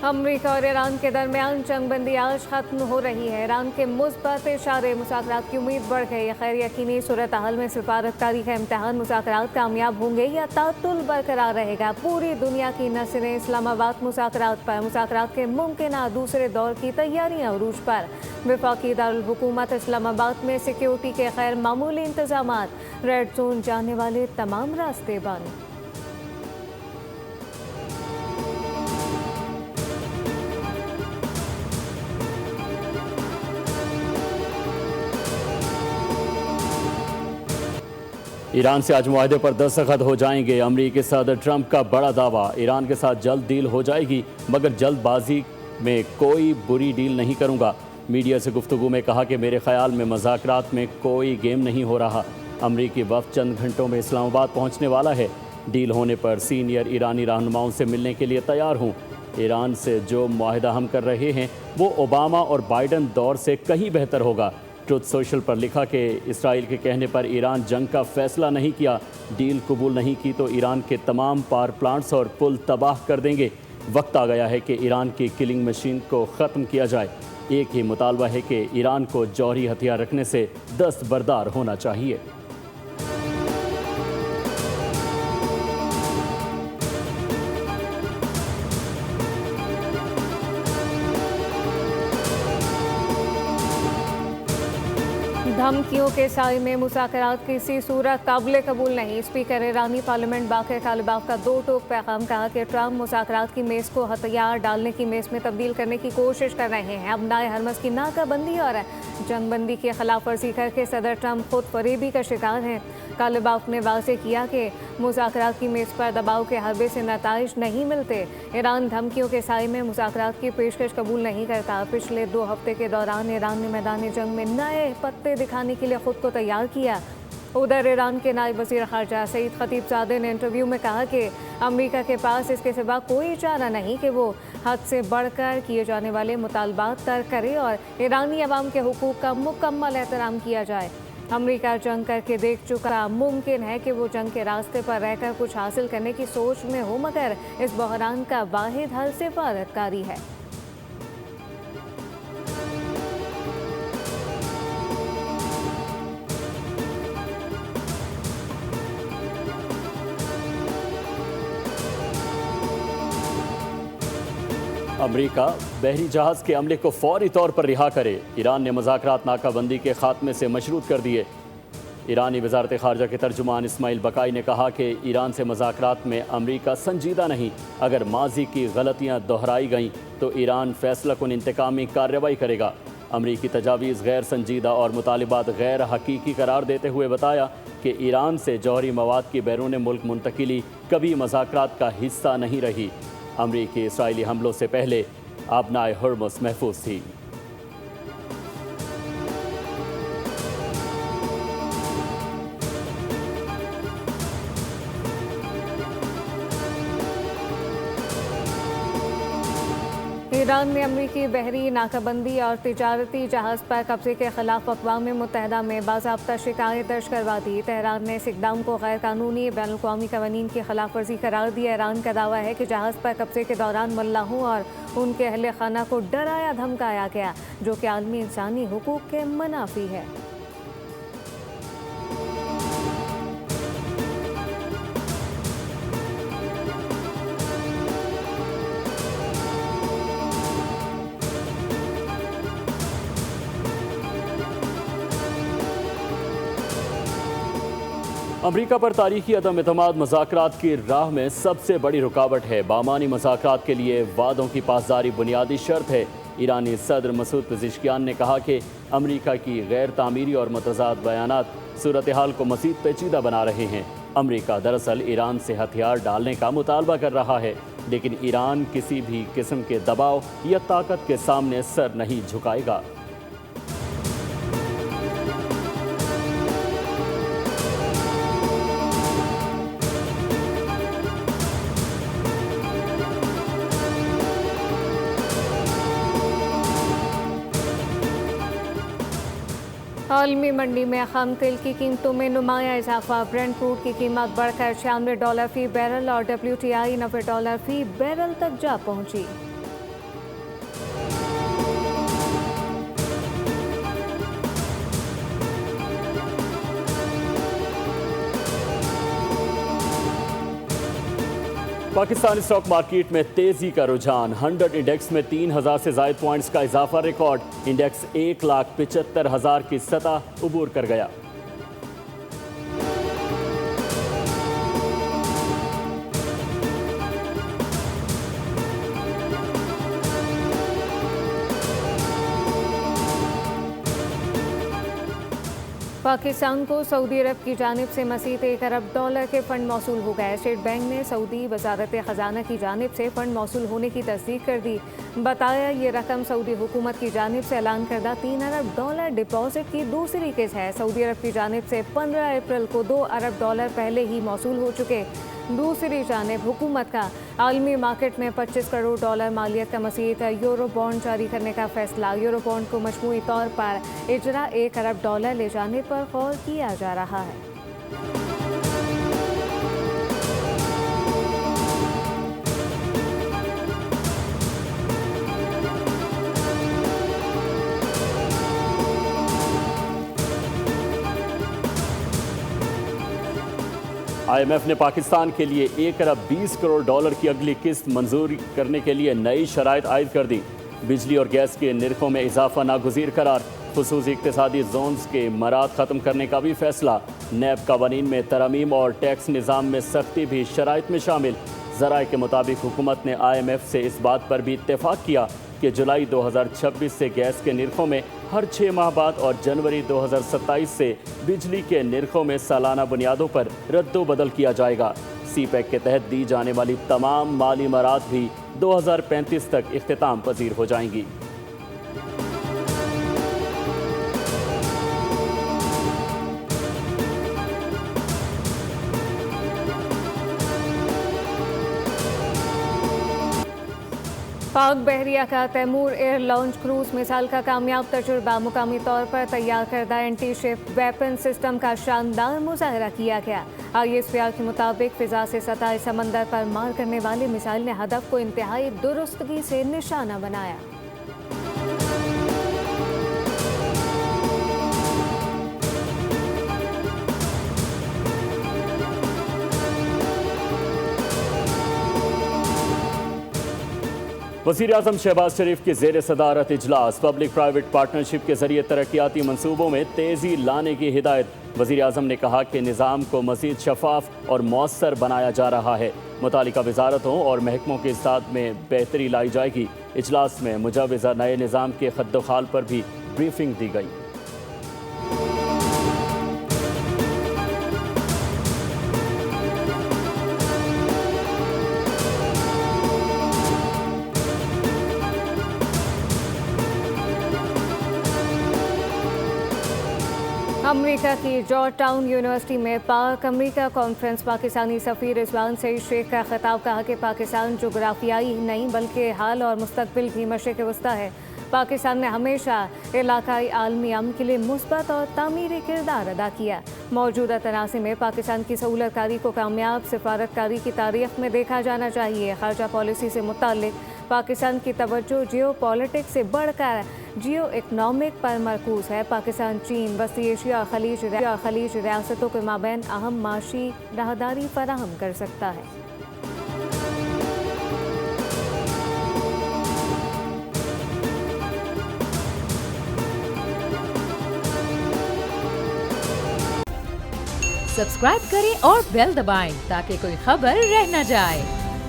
अमरीका और ईरान के दरमियान जंगबंदी आज खत्म हो रही है। ईरान के मुस्बत इशारे मुज़ाकरात की उम्मीद बढ़ गई है। खैर यकीनी सूरत हाल में सिफारतकारी का इम्तहान मुज़ाकरात कामयाब होंगे या तातुल बरकरार रहेगा। पूरी दुनिया की नज़रें इस्लामाबाद मुज़ाकरात पर। मुज़ाकरात के मुमकिन दूसरे दौर की तैयारियां उरूज पर। वफाकी दारुल हुकूमत इस्लामाबाद में सिक्योरिटी के गैर मामूली इंतजाम। रेड जोन जाने वाले तमाम रास्ते बंद। ईरान से आज मुआहदे पर दस्तखत हो जाएंगे। अमरीकी सदर ट्रंप का बड़ा दावा, ईरान के साथ जल्द डील हो जाएगी मगर जल्दबाजी में कोई बुरी डील नहीं करूंगा। मीडिया से गुफ्तगू में कहा कि मेरे ख्याल में मुज़ाकरात में कोई गेम नहीं हो रहा। अमरीकी वफ़द चंद घंटों में इस्लामाबाद पहुंचने वाला है। डील होने पर सीनियर ईरानी रहनुमाओं से मिलने के लिए तैयार हूँ। ईरान से जो मुआहदा हम कर रहे हैं वो ओबामा और बाइडन दौर से कहीं बेहतर होगा। ट्रुथ सोशल पर लिखा कि इसराइल के कहने पर ईरान जंग का फैसला नहीं किया, डील कबूल नहीं की तो ईरान के तमाम पावर प्लांट्स और पुल तबाह कर देंगे। वक्त आ गया है कि ईरान की किलिंग मशीन को ख़त्म किया जाए। एक ही मुतालबा है कि ईरान को जौहरी हथियार रखने से दस्तबरदार होना चाहिए। धमकियों के साए में मुज़ाकरात किसी सूरत काबिल कबूल नहीं। स्पीकर ईरानी पार्लियामेंट बाक़िर कालिबाफ का दो टोक पैगाम। कहा कि ट्रंप मुज़ाकरात की मेज़ को हथियार डालने की मेज़ में तब्दील करने की कोशिश कर रहे हैं। अब नाए हरमस की नाकाबंदी और जंगबंदी की खिलाफ वर्जी करके सदर ट्रंप खुद फरेबी का शिकार हैं। कालिबाफ ने वाज़ेह किया कि मुज़ाकरात की मेज़ पर दबाव के हरबे से नताइज नहीं मिलते। ईरान धमकियों के साए में मुज़ाकरात की पेशकश कबूल नहीं करता। पिछले 2 हफ्ते के दौरान ईरान ने मैदान जंग में नए पत्ते दिखाने के लिए खुद को तैयार किया। उधर ईरान के नायब वज़ीर ख़ारजा सईद खतीबज़ादे ने इंटरव्यू में कहा कि अमेरिका के पास इसके सिवा कोई चारा नहीं कि वो हद से बढ़कर किए जाने वाले मुतालबात तर्क करे और ईरानी अवाम के हुकूक का मुकम्मल एहतराम किया जाए। अमेरिका जंग करके देख चुका, मुमकिन है कि वो जंग के रास्ते पर रहकर कुछ हासिल करने की सोच में हो मगर इस बहरान का वाहिद हल सिफारतकारी है। अमरीका बहरी जहाज़ के अमले को फौरी तौर पर रिहा करे। ईरान ने मुज़ाकरात नाकाबंदी के खात्मे से मशरूत कर दिए। ईरानी वज़ारत ख़ारजा के तर्जुमान इस्माइल बकाई ने कहा कि ईरान से मुज़ाकरात में अमरीका संजीदा नहीं। अगर माजी की गलतियाँ दोहराई गईं तो ईरान फैसला कुन इंतकामी कार्रवाई करेगा। अमरीकी तजावीज़ गैर संजीदा और मुतालिबात गैर हकीकी करार देते हुए बताया कि ईरान से जौहरी मवाद की बैरून मुल्क मुंतकिली कभी मुज़ाकरात का हिस्सा नहीं रही। अमरीकी इसराइली हमलों से पहले आबनाए हुर्मुस महफूज थी। ईरान ने अमरीकी बहरी नाकाबंदी और तिजारती जहाज़ पर कब्जे के खिलाफ अक़वाम मुत्तहिदा में बाज़ाब्ता शिकायत दर्ज करवा दी। तेहरान ने इस इक़दाम को गैर कानूनी बैनुल-अक़वामी क़वानीन की खिलाफ वर्जी करार दिया। ईरान का दावा है कि जहाज़ पर कब्जे के दौरान मल्लाहों और उनके अहले खाना को डराया धमकाया गया, जो कि आलमी इंसानी हुकूक के मुनाफी है। अमरीका पर तारीखी अदम एतमाद मुज़ाकरात की राह में सबसे बड़ी रुकावट है। बामानी मुज़ाकरात के लिए वादों की पासदारी बुनियादी शर्त है। ईरानी सदर मसूद पेज़ेश्कियान ने कहा कि अमरीका की गैर तामीरी और मुतज़ाद बयानात सूरत हाल को मज़ीद पेचीदा बना रहे हैं। अमरीका दरअसल ईरान से हथियार डालने का मुतालबा कर रहा है, लेकिन ईरान किसी भी किस्म के दबाव या ताकत के सामने सर नहीं झुकाएगा। आलमी मंडी में खाम तेल की कीमतों में नुमाया इजाफा। ब्रेंट क्रूड की कीमत बढ़कर $96 फी बैरल और WTI $90 फी बैरल तक जा पहुंची। पाकिस्तानी स्टॉक मार्केट में तेजी का रुझान। 100 इंडेक्स में 3000 से ज्यादा पॉइंट्स का इजाफा रिकॉर्ड। इंडेक्स 1,75,000 की सतह उबूर कर गया। पाकिस्तान को सऊदी अरब की जानिब से मज़ीद $1 अरब के फ़ंड मौसूल हो गए। स्टेट बैंक ने सऊदी वजारत ख़जाना की जानिब से फ़ंड मौसूल होने की तस्दीक कर दी। बताया ये रकम सऊदी हुकूमत की जानिब से ऐलान करदा $3 अरब डिपॉजिट की दूसरी किस्त है। सऊदी अरब की जानिब से 15 अप्रैल को $2 अरब पहले ही मौसूल हो चुके। दूसरी जानिब हुकूमत का आलमी मार्केट में $25 करोड़ मालियत का मज़ीद यूरो बॉन्ड जारी करने का फैसला। यूरो बॉन्ड को मजमूई तौर पर इजरा $1 अरब ले जाने पर गौर किया जा रहा है। IMF ने पाकिस्तान के लिए $1 अरब 20 करोड़ की अगली किस्त मंजूर करने के लिए नई शराइत आयद कर दी। बिजली और गैस के निर्खों में इजाफा नागुज़ीर करार। खुसूसी इक़्तिसादी जोन्स के मराद ख़त्म करने का भी फैसला। नैब कवानीन में तरमीम और टैक्स निज़ाम में सख्ती भी शराइत में शामिल। ज़राए के मुताबिक हुकूमत ने IMF से इस बात पर भी इत्तेफाक किया कि जुलाई 2026 से गैस के निर्खों में हर 6 माह बाद और जनवरी 2027 से बिजली के निर्खों में सालाना बुनियादों पर रद्दो-बदल किया जाएगा। CPEC के तहत दी जाने वाली तमाम माली मराद भी 2035 तक इख्तिताम पजीर हो जाएंगी। पाक बहरिया का Taimur air launch cruise missile का कामयाब तजुर्बा। मुकामी तौर पर तैयार करदा एंटी शिप वेपन सिस्टम का शानदार मुजाहरा किया गया। ISPR के मुताबिक फिजा से सतह समंदर पर मार करने वाली मिसाइल ने हदफ को इंतहाई दुरुस्तगी से निशाना बनाया। वज़ीर आज़म शहबाज शरीफ की ज़ेर सदारत इजलास। पब्लिक प्राइवेट पार्टनरशिप के जरिए तरक्याती मनसूबों में तेज़ी लाने की हिदायत। वज़ीर आज़म ने कहा कि निज़ाम को मज़ीद शफाफ और मौसर बनाया जा रहा है। मुतालिका वजारतों और महकमों के इस्ताद में बेहतरी लाई जाएगी। इजलास में मुजवज़ा नए निज़ाम के खद्दोखाल पर भी ब्रीफिंग दी गई। अमेरिका की जॉर्ज टाउन यूनिवर्सिटी में पाक अमेरिका कॉन्फ्रेंस पाकिस्तानी सफ़ीर रिजवान सईद शेख का खिताब। कहा कि पाकिस्तान जोग्राफियाई ही नहीं बल्कि हाल और मुस्तकबिल भी मशरिक़ वस्ता है। पाकिस्तान ने हमेशा इलाकाई आलमी अमन के लिए मुस्बत और तामीरी किरदार अदा किया। मौजूदा तनाज़े में पाकिस्तान की सहूलतकारी को कामयाब सिफारतकारी की तारीख में देखा जाना चाहिए। ख़ारजा पॉलिसी से मुताल्लिक़ पाकिस्तान की तवज्जो जियो पॉलिटिक्स से बढ़कर जियो इकनॉमिक पर मरकूज़ है। पाकिस्तान चीन वस्ती एशिया और खलीज रियासतों के माबैन अहम माशी राहदारी फराहम कर सकता है। सब्सक्राइब करें और बेल दबाएं ताकि कोई खबर रह न जाए।